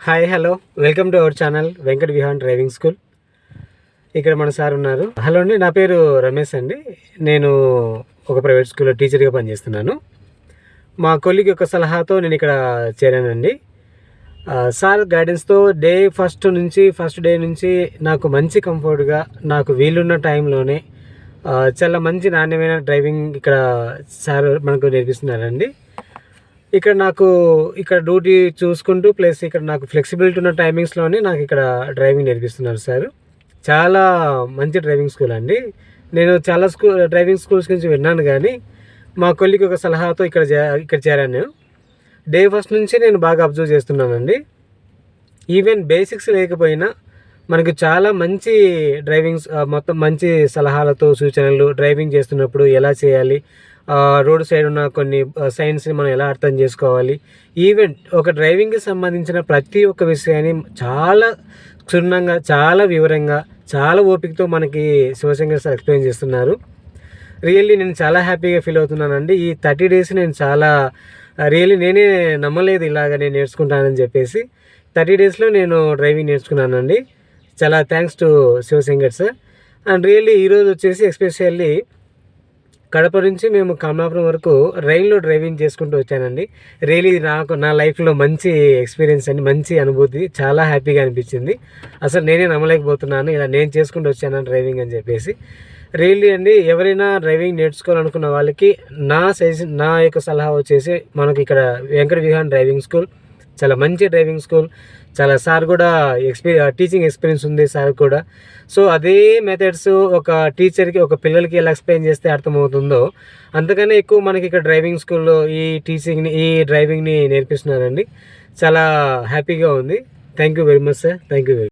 Hi hello welcome to our channel Venkat Vihaan driving school. ఇక్కడ మన sir ఉన్నారు. హలో అండి, నా పేరు రమేష్ అండి. నేను ఒక ప్రైవేట్ స్కూల్లో టీచర్గా పనిచేస్తున్నాను. మా కొలీగ్ యొక్క సలహాతో నేను ఇక్కడ చేరానండి. సార్ గైడెన్స్తో ఫస్ట్ డే నుంచి నాకు మంచి కంఫర్ట్గా నాకు వీలున్న టైంలోనే చాలా మంచి నాణ్యమైన డ్రైవింగ్ ఇక్కడ సార్ మనకు నేర్పిస్తున్నారండి. ఇక్కడ డ్యూటీ చూసుకుంటూ ప్లస్ ఇక్కడ నాకు ఫ్లెక్సిబిలిటీ ఉన్న టైమింగ్స్లోనే నాకు ఇక్కడ డ్రైవింగ్ నేర్పిస్తున్నారు సార్. చాలా మంచి డ్రైవింగ్ స్కూల్ అండి. నేను చాలా డ్రైవింగ్ స్కూల్స్ గురించి విన్నాను, కానీ మా కొలీగ్ ఒక సలహాతో ఇక్కడ చేరాను. నేను డే ఫస్ట్ నుంచి నేను బాగా అబ్జర్వ్ చేస్తున్నానండి. ఈవెన్ బేసిక్స్ లేకపోయినా మనకు చాలా మంచి మొత్తం మంచి సలహాలతో సూచనలు, డ్రైవింగ్ చేస్తున్నప్పుడు ఎలా చేయాలి, రోడ్ సైడ్ ఉన్న కొన్ని సైన్స్ని మనం ఎలా అర్థం చేసుకోవాలి, ఈవెన్ ఒక డ్రైవింగ్కి సంబంధించిన ప్రతి ఒక్క విషయాన్ని చాలా క్షుణ్ణంగా, చాలా వివరంగా, చాలా ఓపికతో మనకి శివశంకర్ సార్ ఎక్స్ప్లెయిన్ చేస్తున్నారు. రియల్లీ నేను చాలా హ్యాపీగా ఫీల్ అవుతున్నానండి. ఈ 30 డేస్ నేను చాలా నేనే నమ్మలేదు ఇలాగ నేను నేర్చుకుంటానని చెప్పేసి. 30 డేస్లో నేను డ్రైవింగ్ నేర్చుకున్నానండి. చాలా thanks to Shivashankar sir. And really ఈరోజు వచ్చేసి ఎస్పెషల్లీ కడప నుంచి మేము కమలాపురం వరకు రైల్లో డ్రైవింగ్ చేసుకుంటూ వచ్చానండి. రియల్లీ నా లైఫ్లో మంచి ఎక్స్పీరియన్స్ అండి, మంచి అనుభూతి, చాలా హ్యాపీగా అనిపించింది. అసలు నేనే నమ్మలేకపోతున్నాను ఇలా నేను చేసుకుంటూ వచ్చాను డ్రైవింగ్ అని చెప్పేసి. రియల్లీ అండి, ఎవరైనా డ్రైవింగ్ నేర్చుకోవాలనుకున్న వాళ్ళకి నా యొక్క సలహా వచ్చేసి మనకి ఇక్కడ వెంకట విహాన్ డ్రైవింగ్ స్కూల్ చాలా మంచి డ్రైవింగ్ స్కూల్. చాలా సార్ కూడా టీచింగ్ ఎక్స్పీరియన్స్ ఉంది సార్ కూడా. సో అదే మెథడ్స్ ఒక టీచర్కి, ఒక పిల్లలకి ఎలా ఎక్స్ప్లెయిన్ చేస్తే అర్థమవుతుందో అంతకన్నా ఎక్కువ మనకి ఇక్కడ డ్రైవింగ్ స్కూల్లో ఈ డ్రైవింగ్ని నేర్పిస్తున్నారండి. చాలా హ్యాపీగా ఉంది. Thank you very much sir. Thank you very